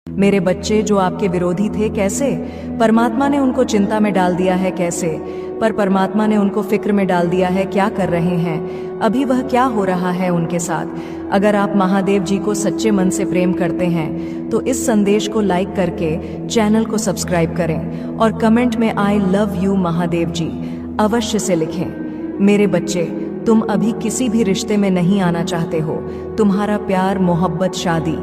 मेरे बच्चे जो आपके विरोधी थे, कैसे परमात्मा ने उनको चिंता में डाल दिया है, कैसे पर परमात्मा ने उनको फिक्र में डाल दिया है, क्या कर रहे हैं अभी, वह क्या हो रहा है उनके साथ। अगर आप महादेव जी को सच्चे मन से प्रेम करते हैं तो इस संदेश को लाइक करके चैनल को सब्सक्राइब करें और कमेंट में आई लव यू महादेव जी अवश्य से लिखें। मेरे बच्चे, तुम अभी किसी भी रिश्ते में नहीं आना चाहते हो। तुम्हारा प्यार, मोहब्बत, शादी,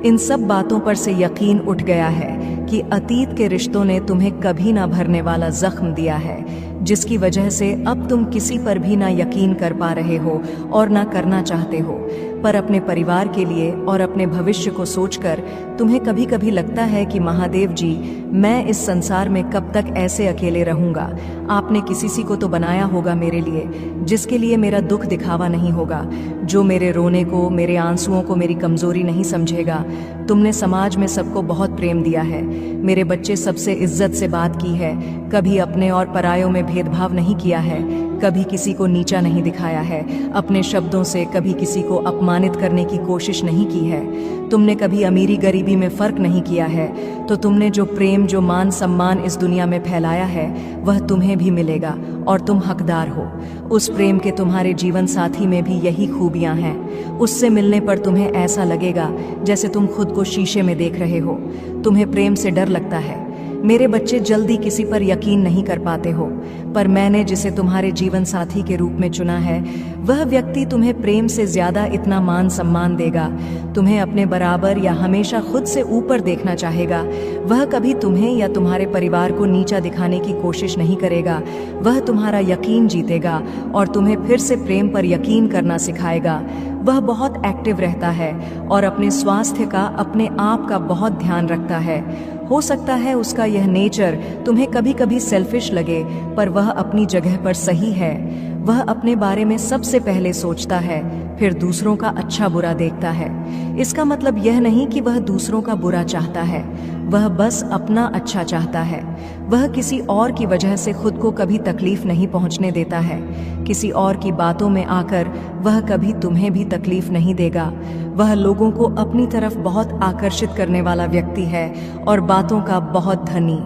इन सब बातों पर से यकीन उठ गया है कि अतीत के रिश्तों ने तुम्हें कभी ना भरने वाला जख्म दिया है, जिसकी वजह से अब तुम किसी पर भी ना यकीन कर पा रहे हो और ना करना चाहते हो। पर अपने परिवार के लिए और अपने भविष्य को सोचकर तुम्हें कभी कभी लगता है कि महादेव जी, मैं इस संसार में कब तक ऐसे अकेले रहूंगा। आपने किसी को तो बनाया होगा मेरे लिए, जिसके लिए मेरा दुख दिखावा नहीं होगा, जो मेरे रोने को, मेरे आंसुओं को मेरी कमजोरी नहीं समझेगा। तुमने समाज में सबको बहुत प्रेम दिया है। मेरे बच्चे, सबसे इज्जत से बात की है, कभी अपने और परायों में भेदभाव नहीं किया है, कभी किसी को नीचा नहीं दिखाया है, अपने शब्दों से कभी किसी को अपमानित करने की कोशिश नहीं की है। तुमने कभी अमीरी गरीबी में फर्क नहीं किया है। तो तुमने जो प्रेम, जो मान सम्मान इस दुनिया में फैलाया है, वह तुम्हें भी मिलेगा और तुम हकदार हो। उस प्रेम के तुम्हारे जीवन साथी में भी यही खूबियां हैं। उससे मिलने पर तुम्हें ऐसा लगेगा जैसे तुम खुद को शीशे में देख रहे हो। तुम्हें प्रेम से डर लगता है। मेरे बच्चे, जल्दी किसी पर यकीन नहीं कर पाते हो, पर मैंने जिसे तुम्हारे जीवन साथी के रूप में चुना है, वह व्यक्ति तुम्हें प्रेम से ज्यादा इतना मान सम्मान देगा, तुम्हें अपने बराबर या हमेशा खुद से ऊपर देखना चाहेगा। वह कभी तुम्हें या तुम्हारे परिवार को नीचा दिखाने की कोशिश नहीं करेगा। वह तुम्हारा यकीन जीतेगा और तुम्हें फिर से प्रेम पर यकीन करना सिखाएगा। वह बहुत एक्टिव रहता है और अपने स्वास्थ्य का, अपने आप का बहुत ध्यान रखता है। हो सकता है उसका यह नेचर तुम्हें कभी कभी सेल्फिश लगे, पर वह अपनी जगह पर सही है। वह अपने बारे में सबसे पहले सोचता है, फिर दूसरों का अच्छा बुरा देखता है। इसका मतलब यह नहीं कि वह दूसरों का बुरा चाहता है, वह बस अपना अच्छा चाहता है। वह किसी और की वजह से खुद को कभी तकलीफ नहीं पहुंचने देता है। किसी और की बातों में आकर वह कभी तुम्हें भी तकलीफ नहीं देगा। वह लोगों को अपनी तरफ बहुत आकर्षित करने वाला व्यक्ति है और बातों का बहुत धनी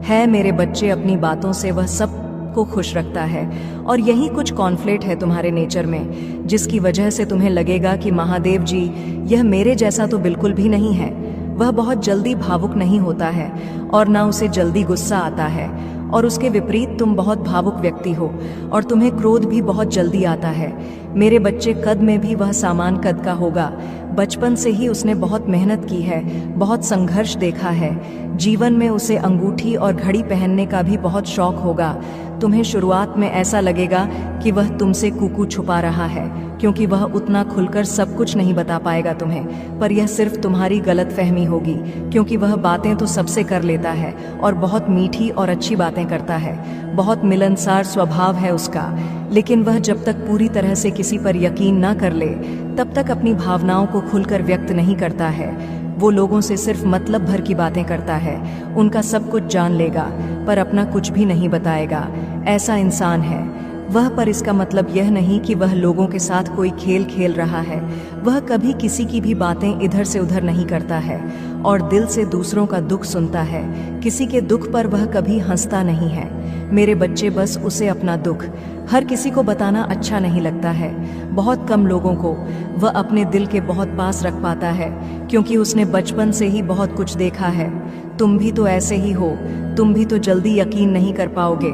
है। मेरे बच्चे, अपनी बातों से वह सब को खुश रखता है और यही कुछ कॉन्फ्लिक्ट है तुम्हारे नेचर में, जिसकी वजह से तुम्हें लगेगा कि महादेव जी, यह मेरे जैसा तो बिल्कुल भी नहीं है। वह बहुत जल्दी भावुक नहीं होता है और ना उसे जल्दी गुस्सा आता है, और उसके विपरीत तुम बहुत भावुक व्यक्ति हो और तुम्हें क्रोध भी बहुत जल्दी आता है। मेरे बच्चे, कद में भी वह सामान कद का होगा। बचपन से ही उसने बहुत मेहनत की है, बहुत संघर्ष देखा है। जीवन में उसे अंगूठी और घड़ी पहनने का भी बहुत शौक होगा। तुम्हें शुरुआत में ऐसा लगेगा कि वह तुमसे कुकू छुपा रहा है, क्योंकि वह उतना खुलकर सब कुछ नहीं बता पाएगा तुम्हें। पर यह सिर्फ तुम्हारी गलतफहमी होगी, क्योंकि वह बातें तो सबसे कर लेता है और बहुत मीठी और अच्छी बातें करता है। बहुत मिलनसार स्वभाव है उसका, लेकिन वह जब तक पूरी तरह से किसी पर यकीन ना कर ले, तब तक अपनी भावनाओं को खुलकर व्यक्त नहीं करता है। वो लोगों से सिर्फ मतलब भर की बातें करता है, उनका सब कुछ जान लेगा पर अपना कुछ भी नहीं बताएगा। ऐसा इंसान है वह, पर इसका मतलब यह नहीं कि वह लोगों के साथ कोई खेल खेल रहा है। वह कभी किसी की भी बातें इधर से उधर नहीं करता है और दिल से दूसरों का दुख सुनता है। किसी के दुख पर वह कभी हंसता नहीं है। मेरे बच्चे, बस उसे अपना दुख हर किसी को बताना अच्छा नहीं लगता है। बहुत कम लोगों को वह अपने दिल के बहुत पास रख पाता है, क्योंकि उसने बचपन से ही बहुत कुछ देखा है। तुम भी तो ऐसे ही हो, तुम भी तो जल्दी यकीन नहीं कर पाओगे।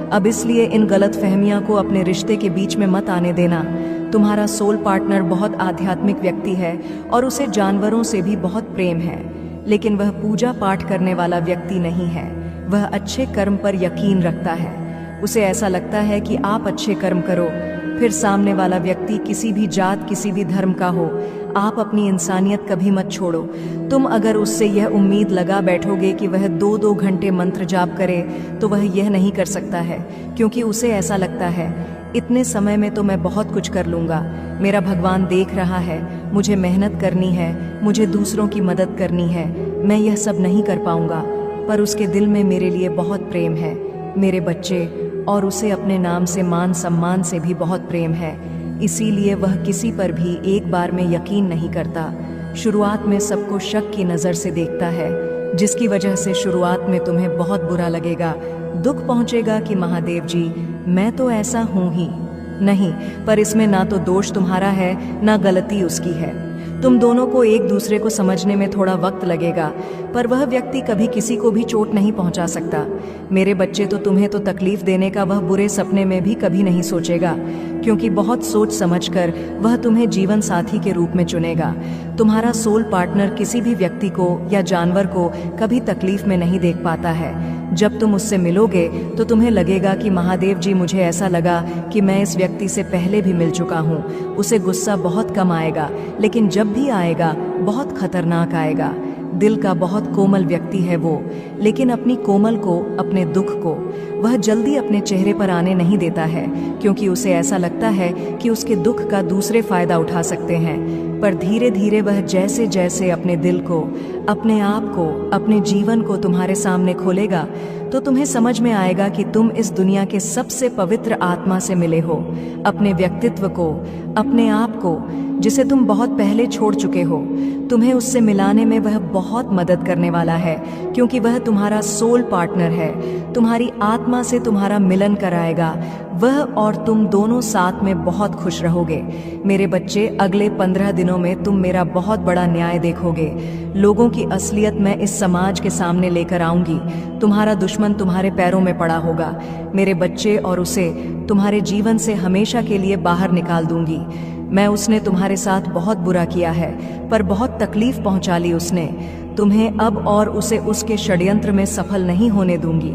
अब इसलिए इन गलत फहमियां को अपने रिश्ते के बीच में मत आने देना। तुम्हारा सोल पार्टनर बहुत आध्यात्मिक व्यक्ति है और उसे जानवरों से भी बहुत प्रेम है, लेकिन वह पूजा पाठ करने वाला व्यक्ति नहीं है। वह अच्छे कर्म पर यकीन रखता है। उसे ऐसा लगता है कि आप अच्छे कर्म करो, फिर सामने वाला व्यक्ति किसी भी जात, किसी भी धर्म का हो, आप अपनी इंसानियत कभी मत छोड़ो। तुम अगर उससे यह उम्मीद लगा बैठोगे कि वह 2-2 घंटे मंत्र जाप करे, तो वह यह नहीं कर सकता है, क्योंकि उसे ऐसा लगता है इतने समय में तो मैं बहुत कुछ कर लूँगा। मेरा भगवान देख रहा है, मुझे मेहनत करनी है, मुझे दूसरों की मदद करनी है, मैं यह सब नहीं कर पाऊँगा। पर उसके दिल में मेरे लिए बहुत प्रेम है मेरे बच्चे, और उसे अपने नाम से, मान सम्मान से भी बहुत प्रेम है। इसीलिए वह किसी पर भी एक बार में यकीन नहीं करता। शुरुआत में सबको शक की नज़र से देखता है, जिसकी वजह से शुरुआत में तुम्हें बहुत बुरा लगेगा, दुख पहुंचेगा कि महादेव जी मैं तो ऐसा हूं ही नहीं। पर इसमें ना तो दोष तुम्हारा है ना गलती उसकी है। तुम दोनों को एक दूसरे को समझने में थोड़ा वक्त लगेगा, पर वह व्यक्ति कभी किसी को भी चोट नहीं पहुंचा सकता। मेरे बच्चे, तो तुम्हें तो तकलीफ देने का वह बुरे सपने में भी कभी नहीं सोचेगा, क्योंकि बहुत सोच समझकर वह तुम्हें जीवन साथी के रूप में चुनेगा। तुम्हारा सोल पार्टनर किसी भी व्यक्ति को या जानवर को कभी तकलीफ में नहीं देख पाता है। जब तुम उससे मिलोगे तो तुम्हें लगेगा कि महादेव जी मुझे ऐसा लगा कि मैं इस व्यक्ति से पहले भी मिल चुका हूँ। उसे गुस्सा बहुत कम आएगा, लेकिन जब भी आएगा बहुत खतरनाक आएगा। दिल का बहुत कोमल व्यक्ति है वो, लेकिन अपनी कोमल को, अपने दुख को वह जल्दी अपने चेहरे पर आने नहीं देता है, क्योंकि उसे ऐसा लगता है कि उसके दुख का दूसरे फायदा उठा सकते हैं। पर धीरे धीरे वह जैसे जैसे अपने दिल को, अपने आप को, अपने जीवन को तुम्हारे सामने खोलेगा, तो तुम्हें समझ में आएगा कि तुम इस दुनिया के सबसे पवित्र आत्मा से मिले हो। अपने व्यक्तित्व को, अपने आप को, जिसे तुम बहुत पहले छोड़ चुके हो, तुम्हें उससे मिलाने में वह बहुत मदद करने वाला है, क्योंकि वह तुम्हारा सोल पार्टनर है। तुम्हारी आत्मा से तुम्हारा मिलन कराएगा वह, और तुम दोनों साथ में बहुत खुश रहोगे। मेरे बच्चे, अगले 15 दिनों में तुम मेरा बहुत बड़ा न्याय देखोगे। लोगों की असलियत मैं इस समाज के सामने लेकर आऊंगी। तुम्हारा दुश्मन तुम्हारे पैरों में पड़ा होगा मेरे बच्चे, और उसे तुम्हारे जीवन से हमेशा के लिए बाहर निकाल दूंगी। मैं उसने तुम्हारे साथ बहुत बुरा किया है, पर बहुत तकलीफ पहुंचा ली उसने तुम्हें अब, और उसे उसके षड्यंत्र में सफल नहीं होने दूंगी।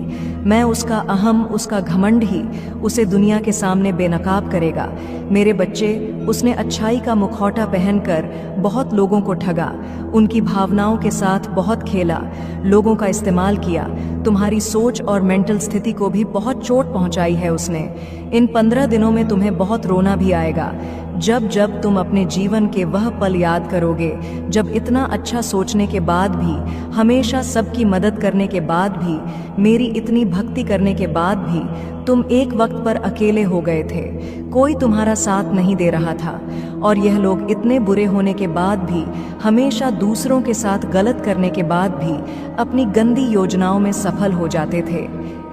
मैं उसका अहम, उसका घमंड ही उसे दुनिया के सामने बेनकाब करेगा। मेरे बच्चे, उसने अच्छाई का मुखौटा पहनकर बहुत लोगों को ठगा, उनकी भावनाओं के साथ बहुत खेला, लोगों का इस्तेमाल किया। तुम्हारी सोच और मेंटल स्थिति को भी बहुत चोट पहुंचाई है उसने। इन 15 दिनों में तुम्हें बहुत रोना भी आएगा, जब जब तुम अपने जीवन के वह पल याद करोगे, जब इतना अच्छा सोचने के बाद भी, हमेशा सबकी मदद करने के बाद भी, मेरी इतनी भक्ति करने के बाद भी तुम एक वक्त पर अकेले हो गए थे। कोई तुम्हारा साथ नहीं दे रहा था, और यह लोग इतने बुरे होने के बाद भी, हमेशा दूसरों के साथ गलत करने के बाद भी अपनी गंदी योजनाओं में सफल हो जाते थे।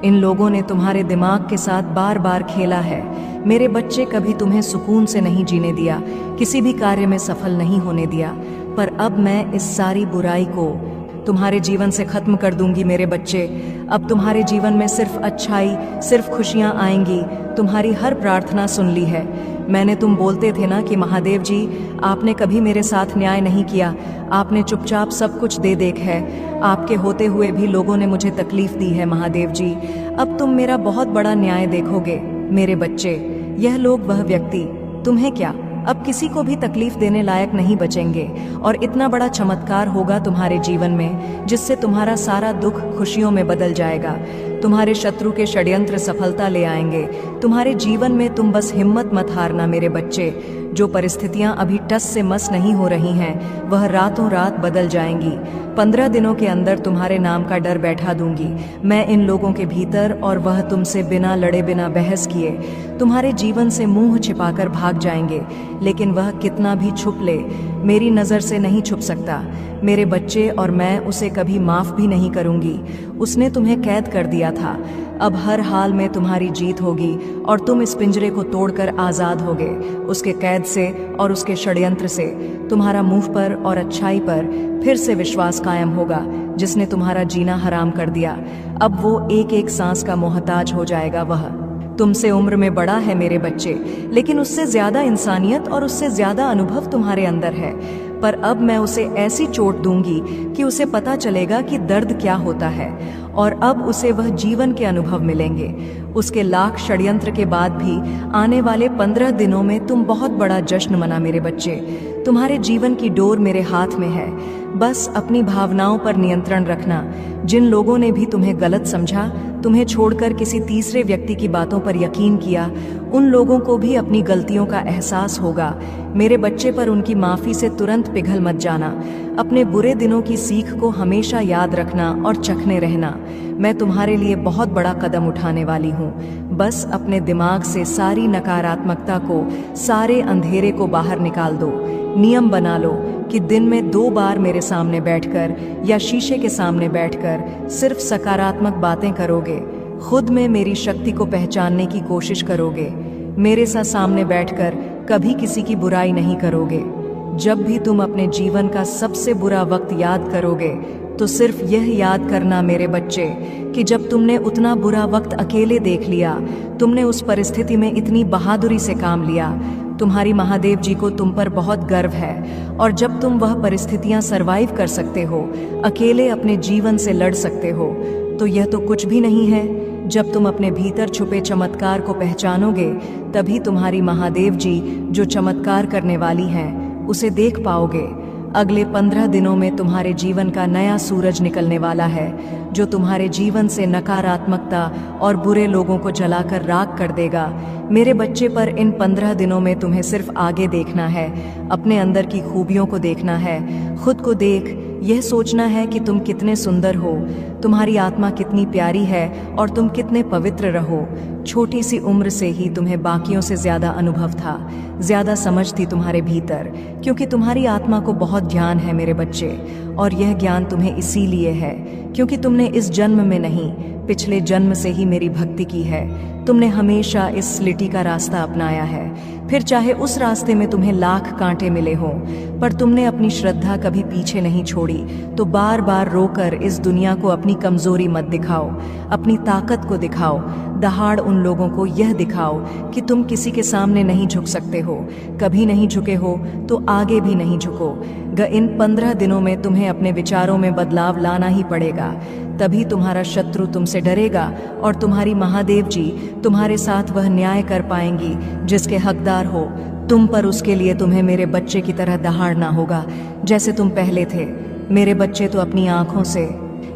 इन लोगों ने तुम्हारे दिमाग के साथ बार बार खेला है मेरे बच्चे, कभी तुम्हें सुकून से नहीं जीने दिया, किसी भी कार्य में सफल नहीं होने दिया। पर अब मैं इस सारी बुराई को तुम्हारे जीवन से खत्म कर दूंगी मेरे बच्चे। अब तुम्हारे जीवन में सिर्फ अच्छाई, सिर्फ खुशियां आएंगी। तुम्हारी हर प्रार्थना सुन ली है मैंने। तुम बोलते थे ना कि महादेव जी आपने कभी मेरे साथ न्याय नहीं किया, आपने चुपचाप सब कुछ दे देख है, आपके होते हुए भी लोगों ने मुझे तकलीफ दी है महादेव जी। अब तुम मेरा बहुत बड़ा न्याय देखोगे मेरे बच्चे। यह लोग, वह व्यक्ति, तुम्हें क्या, अब किसी को भी तकलीफ देने लायक नहीं बचेंगे, और इतना बड़ा चमत्कार होगा तुम्हारे जीवन में, जिससे तुम्हारा सारा दुख खुशियों में बदल जाएगा। तुम्हारे शत्रु के षड्यंत्र सफलता ले आएंगे तुम्हारे जीवन में। तुम बस हिम्मत मत हारना मेरे बच्चे। जो परिस्थितियां अभी टस से मस नहीं हो रही हैं, वह रातों रात बदल जाएंगी। 15 दिनों के अंदर तुम्हारे नाम का डर बैठा दूंगी मैं इन लोगों के भीतर, और वह तुमसे बिना लड़े, बिना बहस किए तुम्हारे जीवन से मुंह छिपाकर भाग जाएंगे। लेकिन वह कितना भी छुप ले, मेरी नज़र से नहीं छुप सकता मेरे बच्चे, और मैं उसे कभी माफ भी नहीं करूंगी। उसने तुम्हें कैद कर दिया था, अब हर हाल में तुम्हारी जीत होगी, और तुम इस पिंजरे को तोड़कर आज़ाद होगे उसके कैद से और उसके षड्यंत्र से। तुम्हारा मुंह पर और अच्छाई पर फिर से विश्वास कायम होगा, जिसने तुम्हारा जीना हराम कर दिया। अब वो एक एक सांस का मोहताज हो जाएगा। वह तुमसे उम्र में बड़ा है मेरे बच्चे, लेकिन उससे ज्यादा इंसानियत और उससे ज्यादा अनुभव तुम्हारे अंदर है। पर अब मैं उसे ऐसी चोट दूंगी कि उसे पता चलेगा कि दर्द क्या होता है, और अब उसे वह जीवन के अनुभव मिलेंगे। उसके लाख षड्यंत्र के बाद भी आने वाले 15 दिनों में तुम बहुत बड़ा जश्न मना मेरे बच्चे। तुम्हारे जीवन की डोर मेरे हाथ में है, बस अपनी भावनाओं पर नियंत्रण रखना। जिन लोगों ने भी तुम्हें गलत समझा, तुम्हें छोड़कर किसी तीसरे व्यक्ति की बातों पर यकीन किया, उन लोगों को भी अपनी गलतियों का एहसास होगा मेरे बच्चे। पर उनकी माफ़ी से तुरंत पिघल मत जाना। अपने बुरे दिनों की सीख को हमेशा याद रखना और चखने रहना। मैं तुम्हारे लिए बहुत बड़ा कदम उठाने वाली हूँ। बस अपने दिमाग से सारी नकारात्मकता को, सारे अंधेरे को बाहर निकाल दो। नियम बना लो कि दिन में 2 बार मेरे सामने बैठकर या शीशे के सामने बैठकर सिर्फ सकारात्मक बातें करोगे। खुद में मेरी शक्ति को पहचानने की कोशिश करोगे। मेरे साथ सामने बैठकर कभी किसी की बुराई नहीं करोगे। जब भी तुम अपने जीवन का सबसे बुरा वक्त याद करोगे तो सिर्फ यह याद करना मेरे बच्चे कि जब तुमने उतना बुरा वक्त अकेले देख लिया, तुमने उस परिस्थिति में इतनी बहादुरी से काम लिया। तुम्हारी महादेव जी को तुम पर बहुत गर्व है। और जब तुम वह परिस्थितियां सरवाइव कर सकते हो, अकेले अपने जीवन से लड़ सकते हो, तो यह तो कुछ भी नहीं है। जब तुम अपने भीतर छुपे चमत्कार को पहचानोगे, तभी तुम्हारी महादेव जी जो चमत्कार करने वाली हैं उसे देख पाओगे। अगले 15 दिनों में तुम्हारे जीवन का नया सूरज निकलने वाला है, जो तुम्हारे जीवन से नकारात्मकता और बुरे लोगों को जलाकर राख कर देगा। मेरे बच्चे, पर इन 15 दिनों में तुम्हें सिर्फ आगे देखना है, अपने अंदर की खूबियों को देखना है। खुद को देख, यह सोचना है कि तुम कितने सुंदर हो, तुम्हारी आत्मा कितनी प्यारी है और तुम कितने पवित्र रहो। छोटी सी उम्र से ही तुम्हें बाकियों से ज्यादा अनुभव था, ज्यादा समझ थी तुम्हारे भीतर, क्योंकि तुम्हारी आत्मा को बहुत ज्ञान है मेरे बच्चे। और यह ज्ञान तुम्हें इसीलिए है क्योंकि तुमने इस जन्म में नहीं, पिछले जन्म से ही मेरी भक्ति की है। तुमने हमेशा इस स्लिटी का रास्ता अपनाया है, फिर चाहे उस रास्ते में तुम्हें लाख कांटे मिले हों, पर तुमने अपनी श्रद्धा कभी पीछे नहीं छोड़ी। तो बार बार रोकर इस दुनिया को अपनी कमजोरी मत दिखाओ, अपनी ताकत को दिखाओ। दहाड़ उन लोगों को यह दिखाओ कि तुम किसी के सामने नहीं झुक सकते हो, कभी नहीं झुके हो तो आगे भी नहीं झुको। इन 15 दिनों में तुम्हें अपने विचारों में बदलाव लाना ही पड़ेगा, तभी तुम्हारा शत्रु तुमसे डरेगा और तुम्हारी महादेव जी तुम्हारे साथ वह न्याय कर पाएंगी जिसके हकदार हो तुम। पर उसके लिए तुम्हें मेरे बच्चे की तरह दहाड़ना होगा जैसे तुम पहले थे। मेरे बच्चे, तो अपनी आंखों से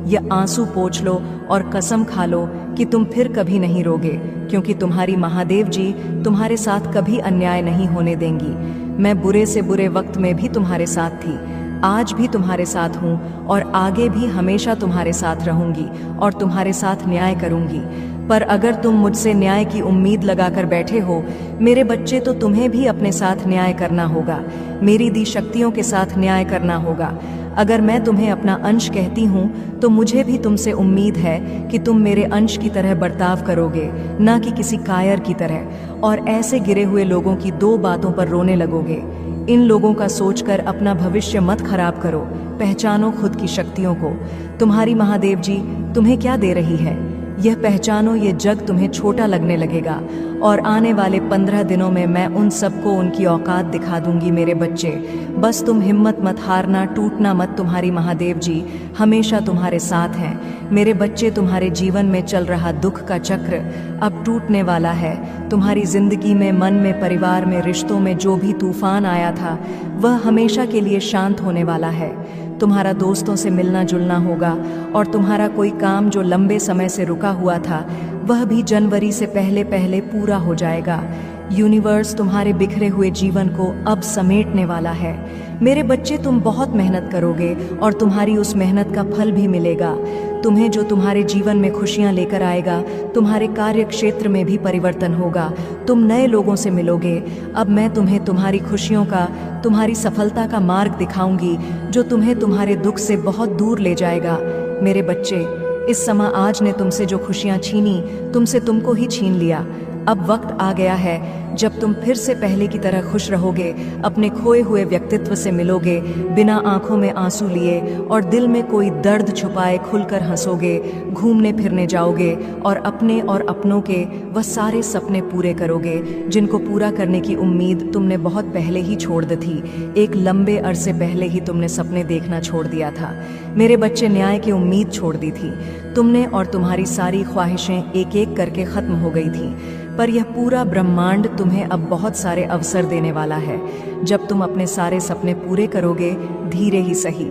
यह आंसू पोंछ लो और कसम खा लो कि तुम फिर कभी नहीं रोगे, क्योंकि तुम्हारी महादेव जी तुम्हारे साथ कभी अन्याय नहीं होने देंगी। मैं बुरे से बुरे वक्त में भी तुम्हारे साथ थी, आज भी तुम्हारे साथ हूँ और आगे भी हमेशा तुम्हारे साथ रहूंगी और तुम्हारे साथ न्याय करूंगी। पर अगर तुम मुझसे न्याय की उम्मीद लगाकर बैठे हो मेरे बच्चे, तो तुम्हें भी अपने साथ न्याय करना होगा, मेरी दी शक्तियों के साथ न्याय करना होगा। अगर मैं तुम्हें अपना अंश कहती हूँ तो मुझे भी तुमसे उम्मीद है कि तुम मेरे अंश की तरह बर्ताव करोगे, ना कि किसी कायर की तरह, और ऐसे गिरे हुए लोगों की 2 बातों पर रोने लगोगे। इन लोगों का सोचकर अपना भविष्य मत खराब करो, पहचानो खुद की शक्तियों को। तुम्हारी महादेव जी तुम्हें क्या दे रही है, यह पहचानो। ये जग तुम्हें छोटा लगने लगेगा और आने वाले 15 दिनों में मैं उन सबको उनकी औकात दिखा दूंगी मेरे बच्चे। बस तुम हिम्मत मत हारना, टूटना मत। तुम्हारी महादेव जी हमेशा तुम्हारे साथ हैं मेरे बच्चे। तुम्हारे जीवन में चल रहा दुख का चक्र अब टूटने वाला है। तुम्हारी जिंदगी में, मन में, परिवार में, रिश्तों में जो भी तूफान आया था वह हमेशा के लिए शांत होने वाला है। तुम्हारा दोस्तों से मिलना जुलना होगा और तुम्हारा कोई काम जो लंबे समय से रुका हुआ था वह भी जनवरी से पहले पहले पूरा हो जाएगा। यूनिवर्स तुम्हारे बिखरे हुए जीवन को अब समेटने वाला है मेरे बच्चे। तुम बहुत मेहनत करोगे और तुम्हारी उस मेहनत का फल भी मिलेगा तुम्हें, जो तुम्हारे जीवन में खुशियां लेकर आएगा। तुम्हारे कार्य क्षेत्र में भी परिवर्तन होगा, तुम नए लोगों से मिलोगे। अब मैं तुम्हें तुम्हारी खुशियों का, तुम्हारी सफलता का मार्ग दिखाऊंगी जो तुम्हें तुम्हारे दुख से बहुत दूर ले जाएगा मेरे बच्चे। इस समय आज ने तुमसे जो खुशियां छीनी, तुमसे तुमको ही छीन लिया। अब वक्त आ गया है जब तुम फिर से पहले की तरह खुश रहोगे, अपने खोए हुए व्यक्तित्व से मिलोगे, बिना आंखों में आंसू लिए और दिल में कोई दर्द छुपाए खुलकर हंसोगे, घूमने फिरने जाओगे और अपने और अपनों के वह सारे सपने पूरे करोगे जिनको पूरा करने की उम्मीद तुमने बहुत पहले ही छोड़ दी थी। एक लंबे अरसे पहले ही तुमने सपने देखना छोड़ दिया था मेरे बच्चे। न्याय की उम्मीद छोड़ दी थी तुमने और तुम्हारी सारी ख्वाहिशें एक एक करके खत्म हो गई थी। पर यह पूरा ब्रह्मांड तुम्हें अब बहुत सारे अवसर देने वाला है जब तुम अपने सारे सपने पूरे करोगे, धीरे ही सही,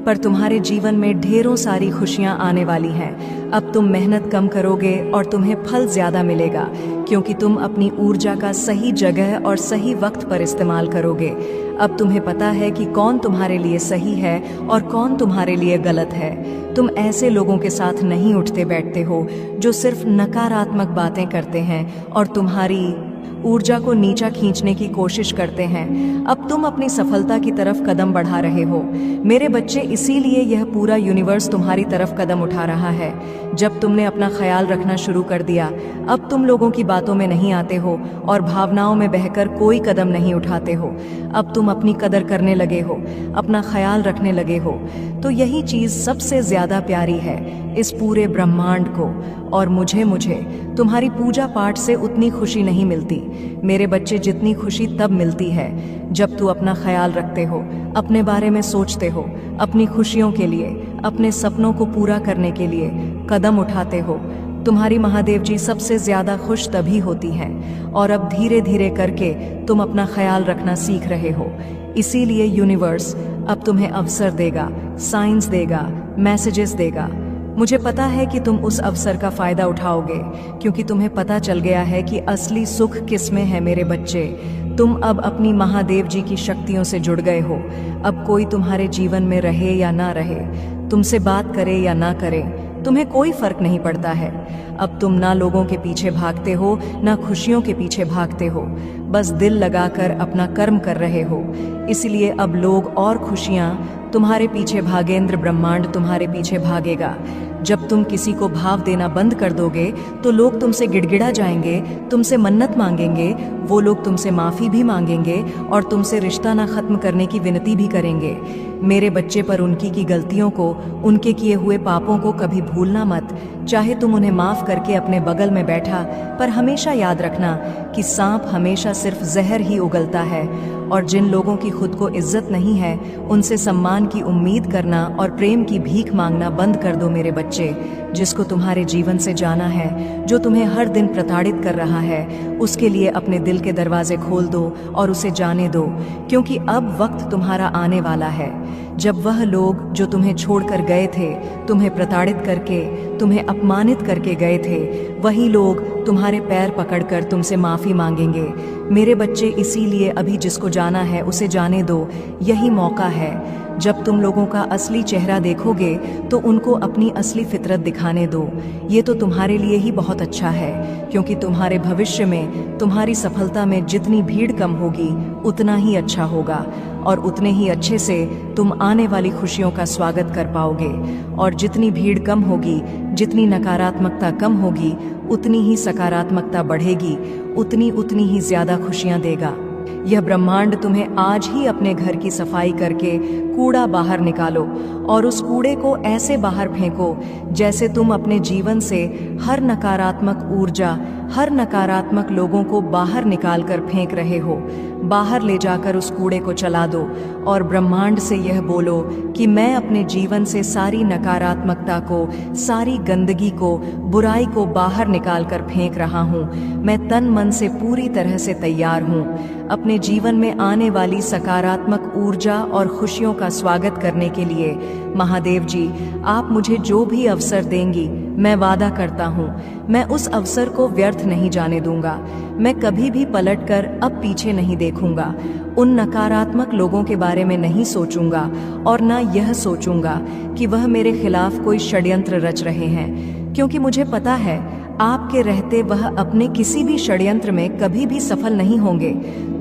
पर तुम्हारे जीवन में ढेरों सारी खुशियां आने वाली हैं। अब तुम मेहनत कम करोगे और तुम्हें फल ज्यादा मिलेगा, क्योंकि तुम अपनी ऊर्जा का सही जगह और सही वक्त पर इस्तेमाल करोगे। अब तुम्हें पता है कि कौन तुम्हारे लिए सही है और कौन तुम्हारे लिए गलत है। तुम ऐसे लोगों के साथ नहीं उठते बैठते हो जो सिर्फ नकारात्मक बातें करते हैं और तुम्हारी ऊर्जा को नीचा खींचने की कोशिश करते हैं। अब तुम अपनी सफलता की तरफ कदम बढ़ा रहे हो मेरे बच्चे, इसीलिए यह पूरा यूनिवर्स तुम्हारी तरफ कदम उठा रहा है। जब तुमने अपना ख्याल रखना शुरू कर दिया, अब तुम लोगों की बातों में नहीं आते हो और भावनाओं में बहकर कोई कदम नहीं उठाते हो। अब तुम अपनी कदर करने लगे हो, अपना ख्याल रखने लगे हो। तो यही चीज सबसे ज्यादा प्यारी है इस पूरे ब्रह्मांड को। और मुझे तुम्हारी पूजा पाठ से उतनी खुशी नहीं मिलती मेरे बच्चे, जितनी खुशी तब मिलती है जब तू अपना ख्याल रखते हो, अपने बारे में सोचते हो, अपनी खुशियों के लिए, अपने सपनों को पूरा करने के लिए कदम उठाते हो। तुम्हारी महादेव जी सबसे ज्यादा खुश तभी होती हैं। और अब धीरे धीरे करके तुम अपना ख्याल रखना सीख रहे हो। इसीलिए यूनिवर्स अब तुम्हें अवसर देगा, साइंस देगा, मैसेजेस देगा। मुझे पता है कि तुम उस अवसर का फायदा उठाओगे, क्योंकि तुम्हें पता चल गया है कि असली सुख किसमें है मेरे बच्चे। तुम अब अपनी महादेव जी की शक्तियों से जुड़ गए हो। अब कोई तुम्हारे जीवन में रहे या ना रहे, तुमसे बात करे या ना करे, तुम्हें कोई फर्क नहीं पड़ता है। अब तुम ना लोगों के पीछे भागते हो, ना खुशियों के पीछे भागते हो, बस दिल लगाकर अपना कर्म कर रहे हो। इसलिए अब लोग और खुशियां तुम्हारे पीछे भागेंद्र ब्रह्मांड तुम्हारे पीछे भागेगा। जब तुम किसी को भाव देना बंद कर दोगे तो लोग तुमसे गिड़गिड़ा जाएंगे, तुमसे मन्नत मांगेंगे, वो लोग तुमसे माफी भी मांगेंगे और तुमसे रिश्ता ना खत्म करने की विनती भी करेंगे। मेरे बच्चे, पर उनकी की गलतियों को, उनके किए हुए पापों को कभी भूलना मत। चाहे तुम उन्हें माफ करके अपने बगल में बैठा, पर हमेशा याद रखना कि सांप हमेशा सिर्फ जहर ही उगलता है। और जिन लोगों की खुद को इज्जत नहीं है, उनसे सम्मान की उम्मीद करना और प्रेम की भीख मांगना बंद कर दो मेरे बच्चे। जिसको तुम्हारे जीवन से जाना है, जो तुम्हें हर दिन प्रताड़ित कर रहा है, उसके लिए अपने दिल के दरवाजे खोल दो और उसे जाने दो, क्योंकि अब वक्त तुम्हारा आने वाला है जब वह लोग जो तुम्हें छोड़कर गए थे, तुम्हें प्रताड़ित करके, तुम्हें अपमानित करके गए थे, वही लोग तुम्हारे पैर पकड़कर तुमसे माफी मांगेंगे मेरे बच्चे। इसीलिए अभी जिसको जाना है उसे जाने दो। यही मौका है जब तुम लोगों का असली चेहरा देखोगे तो उनको अपनी असली फितरत दिखाने दो। ये तो तुम्हारे लिए ही बहुत अच्छा है, क्योंकि तुम्हारे भविष्य में, तुम्हारी सफलता में जितनी भीड़ कम होगी उतना ही अच्छा होगा और उतने ही अच्छे से तुम आने वाली खुशियों का स्वागत कर पाओगे। और जितनी भीड़ कम होगी, जितनी नकारात्मकता कम होगी, उतनी ही सकारात्मकता बढ़ेगी, उतनी ही ज्यादा खुशियां देगा। यह ब्रह्मांड तुम्हें आज ही अपने घर की सफाई करके कूड़ा बाहर निकालो और उस कूड़े को ऐसे बाहर फेंको जैसे तुम अपने जीवन से हर नकारात्मक ऊर्जा, हर नकारात्मक लोगों को बाहर निकालकर फेंक रहे हो। बाहर ले जाकर उस कूड़े को चला दो और ब्रह्मांड से यह बोलो कि मैं अपने जीवन से सारी नकारात्मकता को, सारी गंदगी को, बुराई को बाहर निकालकर फेंक रहा हूँ। मैं तन मन से पूरी तरह से तैयार हूँ अपने जीवन में आने वाली सकारात्मक ऊर्जा और खुशियों का स्वागत करने के लिए। महादेव जी, आप मुझे जो भी अवसर देंगी, मैं वादा करता हूँ मैं उस अवसर को व्यर्थ नहीं जाने दूंगा। मैं कभी भी पलटकर अब पीछे नहीं देखूंगा, उन नकारात्मक लोगों के बारे में नहीं सोचूंगा और ना यह सोचूंगा कि वह मेरे खिलाफ कोई षड्यंत्र रच रहे हैं, क्योंकि मुझे पता है आपके रहते वह अपने किसी भी षड्यंत्र में कभी भी सफल नहीं होंगे।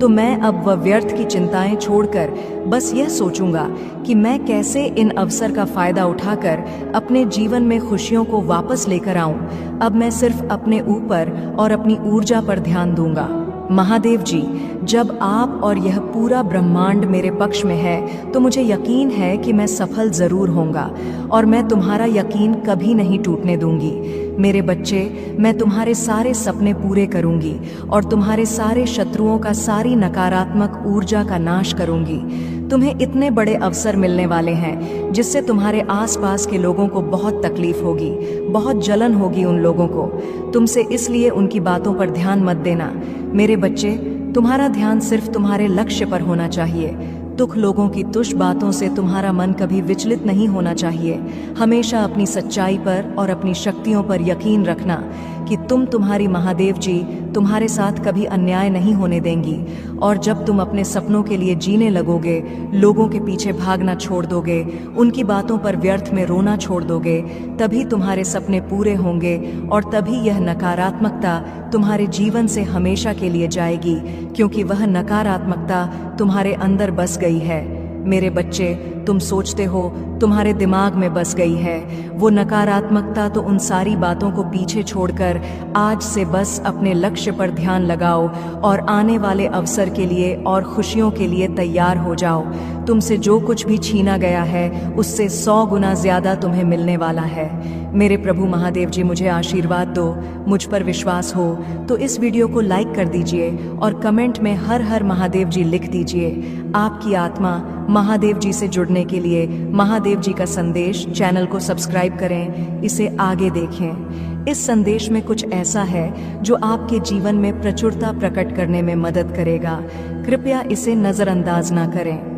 तो मैं अब वह व्यर्थ की चिंताएं छोड़कर बस यह सोचूंगा कि मैं कैसे इन अवसर का फायदा उठाकर अपने जीवन में खुशियों को वापस लेकर आऊं। अब मैं सिर्फ अपने ऊपर और अपनी ऊर्जा पर ध्यान दूंगा। महादेव जी, जब आप और यह पूरा ब्रह्मांड मेरे पक्ष में है तो मुझे यकीन है कि मैं सफल जरूर होऊंगा और मैं तुम्हारा यकीन कभी नहीं टूटने दूंगी। मेरे बच्चे, मैं तुम्हारे सारे सपने पूरे करूंगी और तुम्हारे सारे शत्रुओं का, सारी नकारात्मक ऊर्जा का नाश करूंगी। तुम्हें इतने बड़े अवसर मिलने वाले हैं जिससे तुम्हारे आसपास के लोगों को बहुत तकलीफ होगी, बहुत जलन होगी उन लोगों को तुमसे, इसलिए उनकी बातों पर ध्यान मत देना। मेरे बच्चे, तुम्हारा ध्यान सिर्फ तुम्हारे लक्ष्य पर होना चाहिए। दुख लोगों की तुच्छ बातों से तुम्हारा मन कभी विचलित नहीं होना चाहिए। हमेशा अपनी सच्चाई पर और अपनी शक्तियों पर यकीन रखना कि कि तुम्हारी महादेव जी तुम्हारे साथ कभी अन्याय नहीं होने देंगी, और जब तुम अपने सपनों के लिए जीने लगोगे, लोगों के पीछे भागना छोड़ दोगे, उनकी बातों पर व्यर्थ में रोना छोड़ दोगे, तभी तुम्हारे सपने पूरे होंगे और तभी यह नकारात्मकता तुम्हारे जीवन से हमेशा के लिए जाएगी, क्योंकि वह नकारात्मकता तुम्हारे अंदर बस गई है। मेरे बच्चे, तुम सोचते हो तुम्हारे दिमाग में बस गई है, वो नकारात्मकता तो उन सारी बातों को पीछे छोड़कर आज से बस अपने लक्ष्य पर ध्यान लगाओ और आने वाले अवसर के लिए और खुशियों के लिए तैयार हो जाओ। तुमसे जो कुछ भी छीना गया है उससे 100 गुना ज्यादा तुम्हें मिलने वाला है। मेरे प्रभु महादेव जी मुझे आशीर्वाद दो, मुझ पर विश्वास हो तो इस वीडियो को लाइक कर दीजिए और कमेंट में हर हर महादेव जी लिख दीजिए। आपकी आत्मा महादेव जी से जुड़ने के लिए महादेव जी का संदेश चैनल को सब्सक्राइब करें, इसे आगे देखें। इस संदेश में कुछ ऐसा है जो आपके जीवन में प्रचुरता प्रकट करने में मदद करेगा। कृपया इसे नजरअंदाज ना करें।